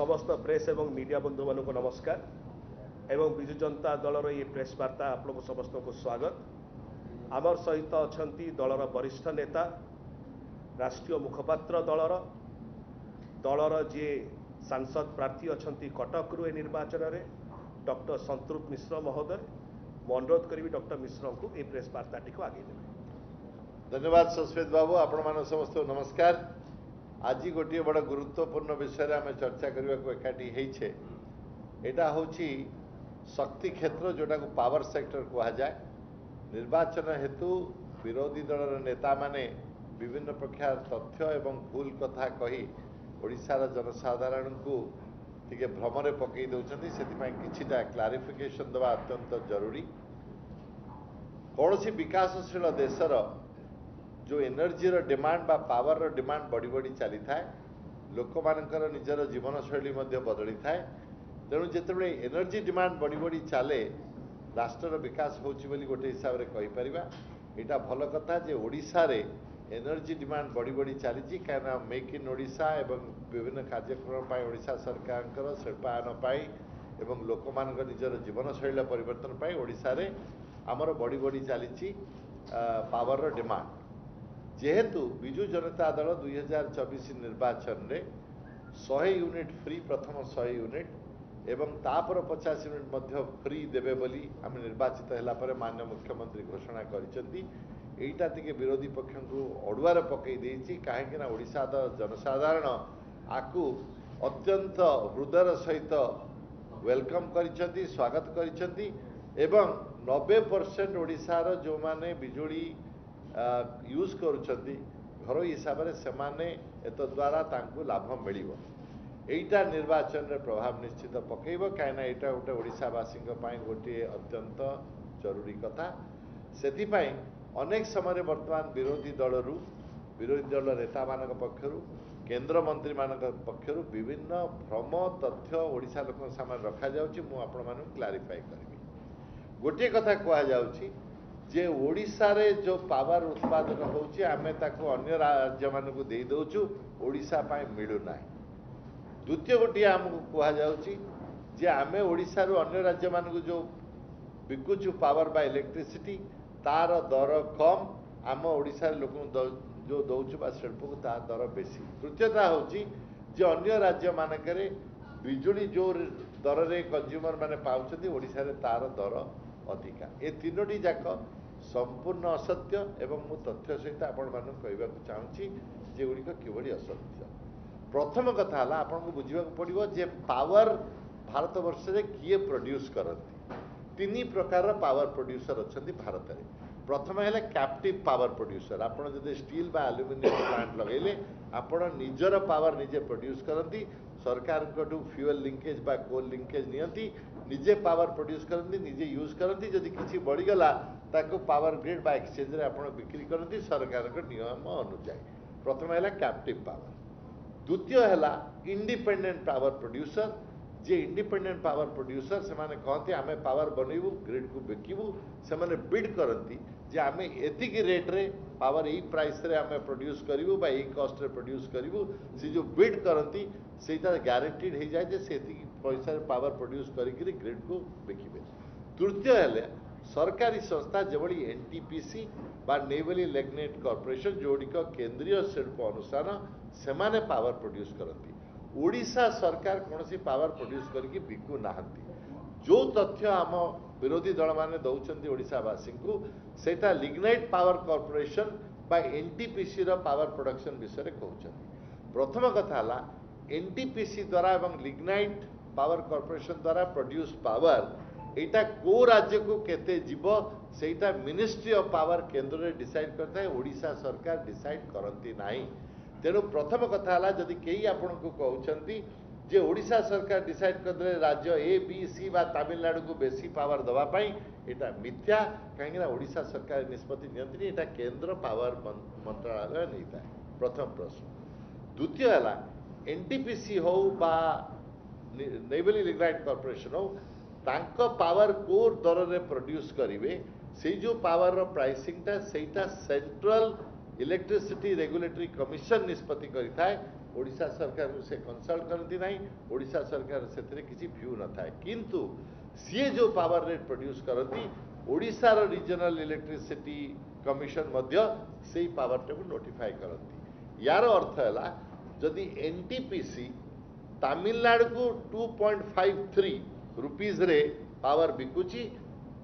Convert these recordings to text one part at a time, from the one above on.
समस्त प्रेस एवं मीडिया बंधु मान को नमस्कार एवं विजु जनता दलर ये प्रेस वार्ता आप लोग समस्त को स्वागत। आमर सहित अच्छा दलर वरिष्ठ नेता राष्ट्रीय मुखपात्र दलर जी सांसद प्रार्थी अच्छा कटक रु निर्वाचन में डॉक्टर संतृप्त मिश्र महोदय मु अनुरोध करी डॉक्टर मिश्र को ये प्रेस वार्ताटी को आगे देवे। धन्यवाद सस्मित बाबू, आपण मान समस्त नमस्कार। आज गोटे बड़ गुरुत्वपूर्ण विषय आम चर्चा करने को एकाठी होइछे। एटा होची शक्ति क्षेत्र जोटा को पावर सेक्टर कहा जाए। निर्वाचन हेतु विरोधी दलर नेता माने विभिन्न प्रकार तथ्य एवं भूल कथा कही ओडिशार जनसाधारण को टिके भ्रमरे पकई दउछन्ती। सेतिपाई किछिटा क्लारिफिकेशन देवा अत्यंत जरूरी। कौनसी विकासशील देशर जो एनर्जी डिमांड बा पावर डिमांड बढ़ी बढ़ी चली थाए, लोक मानकर निजर जीवन शैली बदली थाए। तेणु जितेबाला एनर्जी डिमांड बढ़ी बढ़ी चले राष्ट्र विकास होची बोली गोटे हिसाब से कहीपर। यहाँ भल कथा जे ओडिशा रे एनर्जी डिमांड बढ़ी बढ़ी चली कहीं मेक इन ओडिशा एवं विभिन्न कार्यक्रम ओडिशा सरकार शिल्पायन एवं लोक मान निजर जीवन शैली परिवर्तन ओडिशा रे आमर बढ़ी बढ़ी चली पावर डिमांड। जेहेतु विजु जनता दल 2024 निर्वाचन रे 100 यूनिट फ्री प्रथम 100 यूनिट एवं तापर 50 यूनिट मध्य फ्री देवे बोली आम निर्वाचित हैला परे माननीय मुख्यमंत्री घोषणा करिसेंती। एटा टिके विरोधी पक्ष को अड़ुआर पकई देछि काहेकि ओडिशा जनसाधारण आकु अत्यंत हृदय सहित वेलकम करिसेंती, स्वागत करिसेंती एवं 90% ओडिशार जो माने बिजुली यूज करुछंती घर हिसाब से माने एत द्वारा तांकु लाभ मिलिबो। एटा निर्वाचन रे प्रभाव निश्चित पकेइबो काइना एटा गोटे ओडिशावासी गोटे अत्यंत जरूरी कथा। सेतिपाई अनेक समय वर्तमान विरोधी दल नेता मानक पक्षरु केंद्र मंत्री मानक पक्षरु विभिन्न भ्रम तथ्य ओडिशा लोक सामने रखा जाउची। मु आपण मानक क्लारिफाई करबी। गोटे कथा कहा जाउची जे ओडिशा रे जो पावर उत्पादन होची आमे ताको अन्य राज्य मानकु देई दउचु, ओडिशा पाए मिलु नाही। द्वितीय गोटे आमको कहा जाउची जे आमे ओडिशा रो अन्य राज्य मानकु जो बिकुचु पावर बा इलेक्ट्रिसिटी तार दर कम, आम ओडिशा लोक जो दउचु बा शिल्प को तार दर बेसी। तृतीयता होची जे अन्य राज्य मानकरे बिजुली जो दर रे कंज्यूमर माने पाउछथि ओडिशा रे तार दर अधिका। ए तीनोटी जाक संपूर्ण असत्य एवं मु तथ्य सहित आपण मानक कहबाक चाहूँगी जे गुड़िक किभली असत्य। प्रथम कथा है आपन को बुझा पड़ो जे पावर भारत वर्ष रे किए प्रोड्यूस करती। तीन प्रकार पावर प्रोड्यूसर अच्छा भारत में। प्रथम है कैप्टिव पावर प्रोड्यूसर। आपड़ जब स्टील बा एल्युमिनियम प्लांट लगेले आपण निजर पावर निजे प्रोड्यूस करती। सरकार फ्यूएल लिंकेज बा कोल लिंकेज नियंती, निजे पावर प्रोड्यूस करती, निजे यूज करती। जदि किसी बढ़ीगला ताको पावर ग्रिड बा एक्सचेंज रे आपण बिक्री करती सरकार नियम अनुसार। प्रथम है कैप्टिव पावर। द्वितीय है इंडिपेंडेंट पावर प्रोड्यूसर। जे इंडिपेंडेंट पावर प्रोड्यूसर से माने कहते आमे पावर बनइबू ग्रिड को बिकिबू। से माने बिड करती जे आमे एतिक रेट रे पावर यही प्राइस रे आमे प्रोड्यूस करिवू बा यही कॉस्ट रे प्रोड्यूस करिवू। से जो बिड करती सेटा गारंटीड हो जाए जे से पैसा पावर प्रोड्यूस करिकरी ग्रिड को बिकिबे। तृतीय है सरकारी संस्था जबड़ी एनटीपीसी बा नेवली लिग्नाइट कॉर्पोरेशन जोड़िक केंद्रीय शिल्प अनुष्ठान से माने पावर प्रोड्यूस करती। ओडिशा सरकार कौन सी पावर प्रोड्यूस करके बिकु नाहंती। जो तथ्य आम विरोधी दल माने दौरान ओडिशावासी को सेटा लिग्नाइट पावर कॉर्पोरेशन बा एनटीपीसी रो पावर प्रोडक्शन विषय कहते। प्रथम कथा है एनटीपीसी द्वारा एवं लिग्नाइट पावर कॉर्पोरेशन द्वारा प्रोड्यूस पावर एटा को राज्य को केते जीव सेटा मिनिस्ट्री ऑफ पावर केंद्र रे डिसाइड करता है। ओडिशा सरकार डिसाइड करती नाही। तेणु प्रथम कथा है जदि कई आपण को कहते जे ओडिशा सरकार डिसाइड करदे राज्य ए बी सी बा तमिलनाडु को बेसी पावर दवापाई एटा मिथ्या। कहीं ओडिशा सरकार निष्पत्ति नियंत्रण एटा केंद्र पावर मंत्रालय नहीं था। प्रथम प्रश्न। द्वितीय है एनटीपीसी हो बा नेवली लिग्नाइट कॉर्पोरेशन हो तांको पावर को दर रे प्रोड्यूस करिवे से जो पावर रो प्राइसिंग ता सेटा सेंट्रल इलेक्ट्रिसिटी रेगुलेटरी कमिशन निष्पत्ति करिथाए। ओडिशा सरकार को से कंसल्ट करती नहीं, ओडिशा सरकार से किसी व्यू न था, किंतु सी जो पावर रेट प्रोड्यूस करती ओडिशा रो रीजनल इलेक्ट्रिसिटी कमिशन मध्य से पावर टेबल नोटिफाई करती। यार अर्थ है जदि एनटीपीसी तमिलनाडु को 2.53 रुपीज रे पावर बिकुची,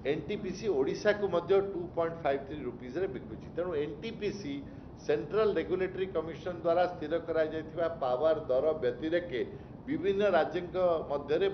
एनटीपीसी ओडिशा को मध्य 2.53 रुपीज रे बिकुची। तेणु एनटीपीसी सेंट्रल रेगुलेटरी कमिशन द्वारा स्थिर करा जायथिबा पावर दर व्यतिरेके विभिन्न राज्यों मध्य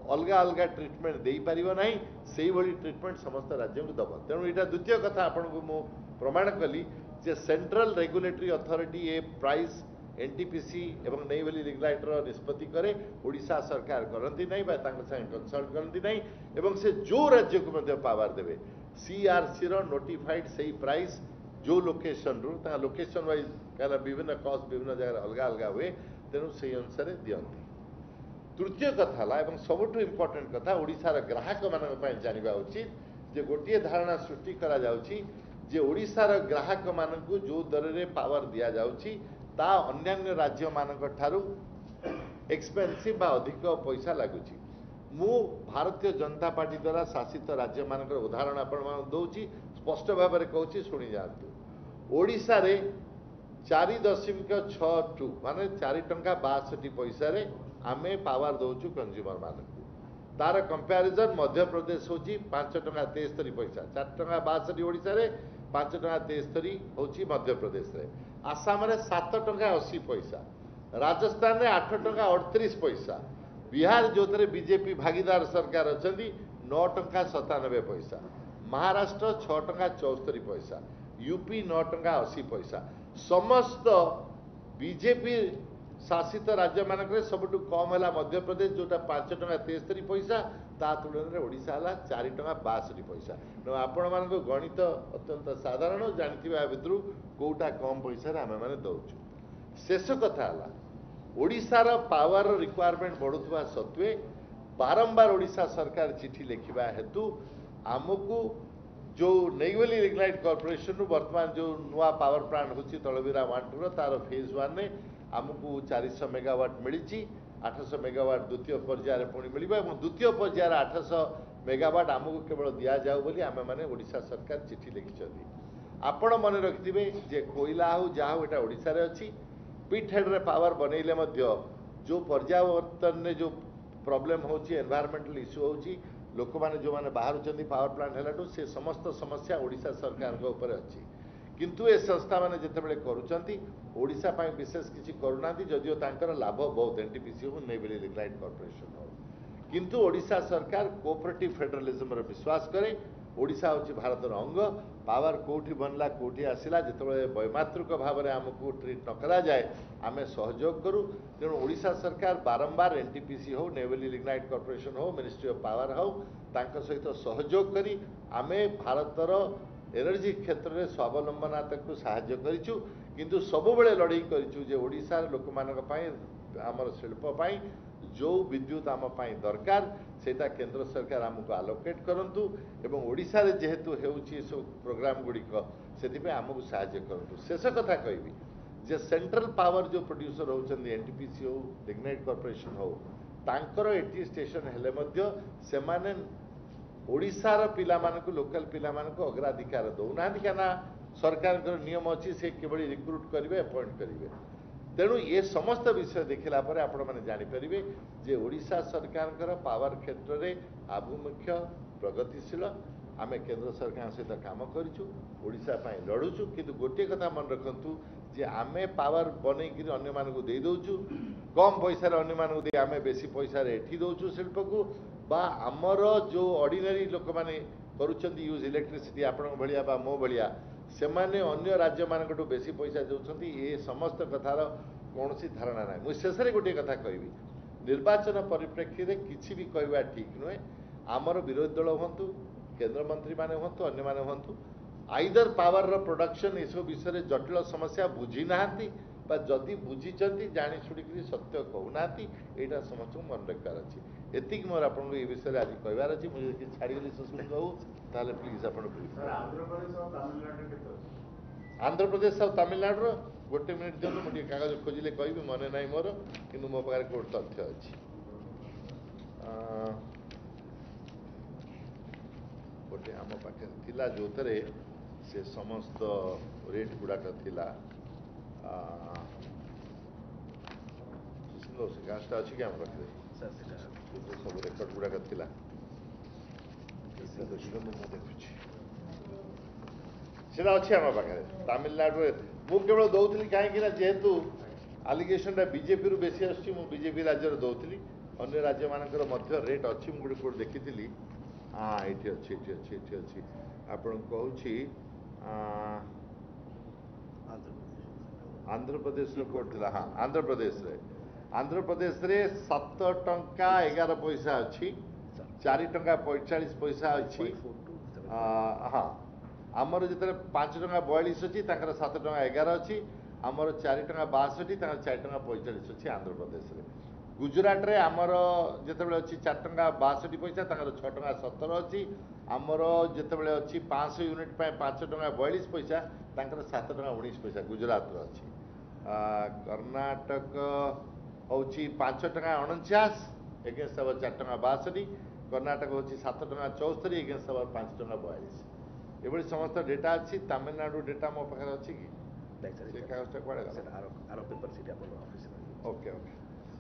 अलग अलग ट्रिटमेंट दे पारिबो नहीं, से भली ट्रिटमेंट समस्त राज्यों को दब। तेणु यहाँ द्वितीय कथा आपन को मु प्रमाण कली जे सेंट्रल रेगुलेटरी अथॉरिटी ए प्राइस एनटीपीसी एवं नईवेली लिग्नाइट निष्पत्ति करे, ओडिशा सरकार करती नहीं बा तांग संगे कंसल्ट करती नहीं, एवं से जो राज्य को मध्य पावर देवे सीआरसी रो नोटिफाइड सही प्राइस जो लोकेशन रू ता लोकेशन वाइज कहला विभिन्न कॉस्ट विभिन्न जगह अलग अलग हुए, तेणु से अनुसार दियंती। तृतीय कथा ला एवं सबुठ इम्पोर्टेंट कथा ओडिशार ग्राहक मान जानवा उचित जे गोटे धारणा सृष्टि करा जाउची जे ओडिशार ग्राहक मानकु जो दर रे पावर दिया जाउची ता अन्य राज्य मानक ठारू एक्सपेंसिव बा अधिक पैसा लगुची। मु भारतीय जनता पार्टी द्वारा शासित राज्य मानक उदाहरण आपण मान दउची, स्पष्ट भाव में कहूँ शुणी जातु। ओडिशा रे 4.62 माने 4 टंका 62 पैसा रे आमे पावर दउचु कंज्यूमर मानकु। तार कंपैरिजन मध्य प्रदेश होची 5 टंका 73 पैसा, 4 टंका 62 ओडिशा रे, 5 टंका 73 होची मध्य प्रदेश रे, आसाम रे 7 टंका 80 पैसा, राजस्थान रे 8 टंका 38 पैसा, बिहार जो थे बीजेपी भागीदार सरकार अछंती 9 टंका 97 पैसा, महाराष्ट्र 6 टंका 74 पैसा, यूपी 9 टंका 80 पैसा। समस्त बीजेपी शासित राज्य मानक सबुठ कम है मध्य प्रदेश जोटा 5 टंका 73 पैसा, ता तुलन में ओडिशा है 4 टंका 62 पैसा। आपण मान गणित अत्यंत साधारण, जानथिबा भितरु कोटा कम पैसा आम मैंने दउछु। शेष कथा है ओडिशार पावर रिक्वायरमेंट बढ़ुवा सत्वे बारंबार ओडिशा सरकार चिठी लिखा हेतु आमको जो नईवेली लिग्नाइट कॉर्पोरेशन वर्तमान जो नुआ पावर प्लांट होची तलबीरा 1 2 तार फेज 1 ने आमको 400 मेगावाट मिली, 800 मेगावाट द्वितीय पर्यायर पुणी मिल, द्वितीय पर्यायर 800 मेगावाट आमको केवल दि जाऊ बोली आम मैंने ओडिशा सरकार चिठी लिखिं। आपण मन रखिथे जे कोयला हो जहाँ हो यहाँ ओडिशा रे अच्छी, पिट हेड रे पावर बनइले मध्य जो पर्यावरण ने जो प्रॉब्लम होची एनवायरमेंटल इश्यू होची, लोक माने जो माने बाहर चंदी पावर प्लांट हेलाटू से समस्त समस्या ओडिशा सरकार के ऊपर अच्छी, किंतु ए संस्था माने जेतेबेले करूचंती ओडिशा पाई विशेष किछि करूनांती, जदियो तांकर लाभ बहुत एनटीपीसी हो नईवेली लिग्नाइट कॉर्पोरेशन हो, किंतु ओडिशा सरकार कोऑपरेटिव फेडरलिज्म रे विश्वास करे। ओडिशा होची भारतर अंग, पावर कोठी बनला कोठी आसिला जेतेबेले वैमात्रिक भाव में आमको ट्रीट न करा जाए आमे सहयोग करू। तेणु ओडिशा सरकार बारंबार एनटीपीसी हो नईवेली लिग्नाइट कॉर्पोरेशन हो मिनिस्ट्री ऑफ पावर हो तांको सहित सहयोग करी आमे भारतर एनर्जी क्षेत्र में स्वावलंबनता को साहाय्य करिछु, किंतु सबुबेले लड़ाई करिछु जे ओडिशार लोक मानक पई आमर शिल्प पई जो विद्युत आम पाई दरकार सेटा केंद्र सरकार आमको आलोकेट करंतु, एवं ओडिशा रे जेहेतु हेउची सब प्रोग्राम गुड़िक से आमको साहाय्य करंतु। शेष कथा कहबी जे सेंट्रल पावर जो प्रोड्यूसर होचंदी एनटीपीसी हो लिग्नाइट कॉर्पोरेशन हो तांकर एटी स्टेशन हेले मध्य सेमाने ओडिशार पिला मानकु लोकल पिला मानकु अग्राधिकार दौना क्या सरकार नियम अच्छी से किभली रिक्रुट करेंगे अपॉइंट करेंगे। तेणु ये समस्त विषय देखला पर आपण माने जानि परिबे जे ओडिशा सरकार पावर क्षेत्र में आभिमुख्य प्रगतिशील, आमे केंद्र सरकार सहित काम करिछु, ओडिशा पाई लड़ुछु, किंतु गोटे कथा मन रखंतु जे आमे पावर बनैकि अन्य मानकु दे दउछु, कम पैसा रे अन्य मानकु दे आमे बेसी पैसा रे एठी दउछु शिल्प को, बा आमर जो ऑर्डिनरी लोक माने करूछंती यूज इलेक्ट्रिसिटी आपण भलिया बा मो भलिया सेमाने अन्य राज्य मानकटू बेसी पैसा दउछंती। ए समस्त कथार कौनसी धारणा ना। मु शेष रे गोटे कथा कहबी, निर्वाचन परिप्रेक्षी रे किछि भी कहवा ठीक नुहे। आमर विरोधी दल हंतु, केंद्र मंत्री माने हंतु, अन्य माने हंतु, आइदर पावर रो प्रोडक्शन ये सब विषय जटिल समस्या बुझी नाहांती बा जदि बुझीचंती जानी छुड़ी सत्य कहूनाहांती, एटा समस्त मन रखबार अछि। एतिक मोर आपन ए विषय आज कहबार अछि। मुझे छाड़ी गली सुसुम कहू ताले प्लीज आपन सर आंध्र प्रदेश और तमिलनाडु केते आंध्र प्रदेश और तमिलनाडु गोटे मिनिट दिखाँ मुझे कागज खोजिले कहि मन ना मोर कि मो पाखे कोट तथ्य अच्छी गोटे आम पाखे थिला जो से समस्त रेट गुड़ाक थिला से गाँटा अच्छी कि आम पाखे सब रेकर्ड गुड़ाक थिला देखुची सेटा अच्छी आम पाखे तमिलनाडु मु केवल दौली कहीं जेहेतु आलिगेशन बीजेपी रु बेसी आसुची मु बीजेपी राज्य दौली अन्य राज्य मानकर मध्य रेट अच्छी मुझे कोट देखी हाँ ये अच्छी आपण कहूँ आंध्र प्रदेश कोट था हाँ आंध्र प्रदेश रे 7 टंका 11 पैसा अच्छी 4 टंका 45 पैसा अच्छी हाँ आमर जो 5 टंका 42 अच्छी 7 टंका 11 अच्छी आमर 4 टंका 62 4 टंका 45 अच्छी आंध्र प्रदेश रे गुजरात रे आमर जितेबाला अच्छी 4 टंका 62 पैसा 6 टंका 17 अच्छी आमर जितेबाला अच्छी 500 यूनिट 5 टंका 42 पैसा 7 टंका 19 पैसा गुजरात अच्छी कर्णाटक हूँ 5 टंका 49 एगेन्स्ट 4 टंका 62 कर्णाटक हूँ 7 टंका 74 एगेन्स्ट 5 टंका 42 ये समस्त डेटा अच्छी तमिलनाडु डेटा मो पाखे अच्छी कि कागजटा कड़े ओके ओके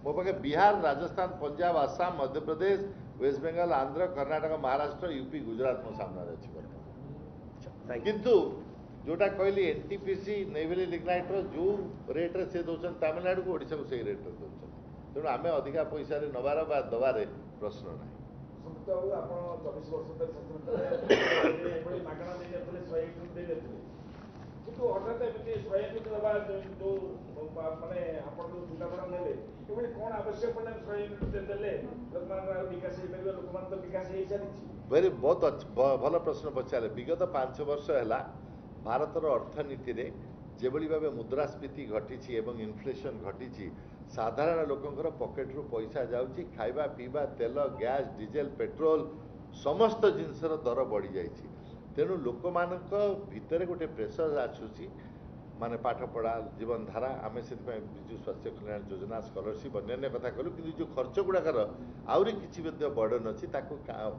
मो पाखे बिहार राजस्थान पंजाब आसाम मध्य प्रदेश वेस्ट बेंगल आंध्र कर्नाटक महाराष्ट्र यूपी गुजरात मो सामने अच्छी किंतु जोटा कहली एनटीपीसी नेवली लिग्नाइट जो रेट रे से दौरान तमिलनाडु को ओडिशा को सही रेट रे दौरान तेणु आम अधिका पैसा नबार बा दबार प्रश्न ना କିନ୍ତୁ ହଠାତ୍ ଏମିତି 100 ୟୁନିଟ୍ ଦେବା ଯୋଉ ମାନେ ଆପଣ ଯୋଉ ଚିନ୍ତାଧାରା ନେଲେ ଏଭଳି କ'ଣ ଆବଶ୍ୟକ ପଡ଼ିଲେ 100 ୟୁନିଟ୍ ଦେଲେ ଲୋକମାନଙ୍କର ବିକାଶ ହେଇପାରିବ ଲୋକମାନେ ତ ବିକାଶ ହେଇସାରିଛି बहुत भल प्रश्न पचारे विगत 5 वर्ष है भारतर अर्थनीति रे जेभली भाव मुद्रास्फीति घटी एवं इन्फ्लेशन घटी साधारण लोकंकर पॉकेट रु पैसा जाउची खाइबा पीबा तेल गैस डीजेल पेट्रोल समस्त जिनसर दर बढ़ी जाइछि तेणु लोक मानक भितर गोटे प्रेसर आसूसी माने पाठ पढ़ा जीवन धारा आम से विजु स्वास्थ्य कल्याण योजना स्कॉलरशिप अन्य कथा कहलु कि जो खर्च गुड़ाकर आहरी किसी बर्डन अच्छी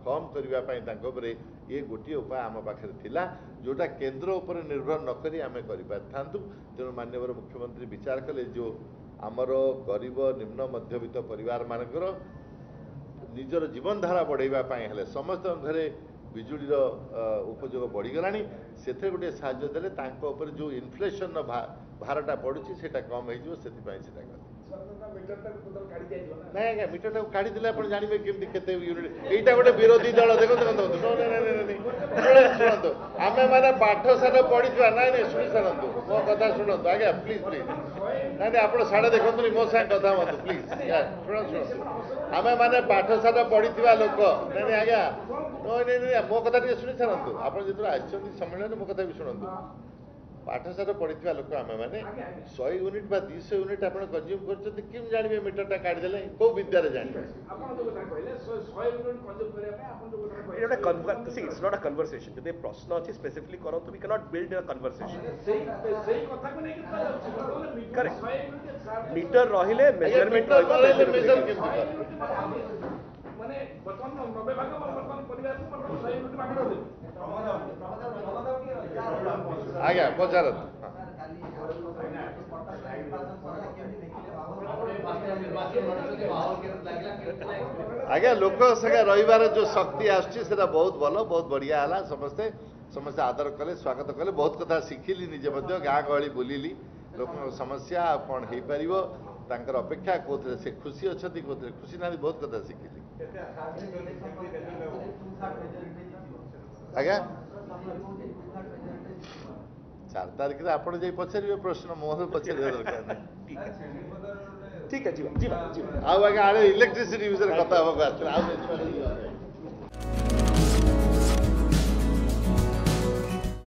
कम करने ये गोटे उपाय आम पाखे थिला जोटा केंद्र उपर निर्भर नक आम कर तेणु माननीय मुख्यमंत्री विचार कले जो आमर गरीब निम्न मध्यवित्त परिवार मानकर निजर जीवन धारा बढ़ाइवाई समस्त घरे बिजुलीर उपयोग बढ़ीगला से गोटे साहाଯ୍ୟ देले तांको ऊपर जो इन्फ्लेशन भारटा पड़ुची से कम हो ना आज्ञा मीटर टाक काढ़ी देले आप जानवे केमती केते यूनिट एटा गोटे विरोधी दल देखो शुणु आम मैंने पाठशाठ पढ़ी ना शुणी सारतु मो कथा शुणु आज्ञा प्लीज प्लीज ना आप साढ़े देखते मो साथ कथा मत प्लीज शुण शुणु आम मैंने पाठशाठ पढ़ी लोक ना आज्ञा मो कथा टे शुणी सारतु आप जो सम्मेलन मो कथा भी शुणु पाठशाठ पढ़ी लोक आम मैंने 100 यूनिट बा 200 यूनिट आप कंज्यूम कर जानवे मीटरटा काढ़ीदे कौ विद्यार जानवे इट्स नॉट अ कन्वर्सेशन जब प्रश्न अच्छी स्पेसिफिकली करंतु we cannot build a conversation correct metre रहिले मेजरमेंट माने बर्तमान 90 भाग बर्तमान परिवार को 100 यूनिट बाकी दे आज्ञा पचारत आज्ञा लोक संगे रविवार जो शक्ति आसुची सेटा बहुत भल बहुत बढ़िया है समस्ते समस्ते आदर कले स्वागत कले बहुत कथा शिखिली निजे मध्य गाँ गहली बुलिली लोक समस्या कौन हो पार तांकर अपेक्षा कौन से खुशी अच्छा कौन खुशी ना बहुत कथा शिखिली आज्ञा 4 तारिख आप पचारे प्रश्न मोहन पचार दरकार ठीक है जी आज्ञा इलेक्ट्रिसिटी विषय कथा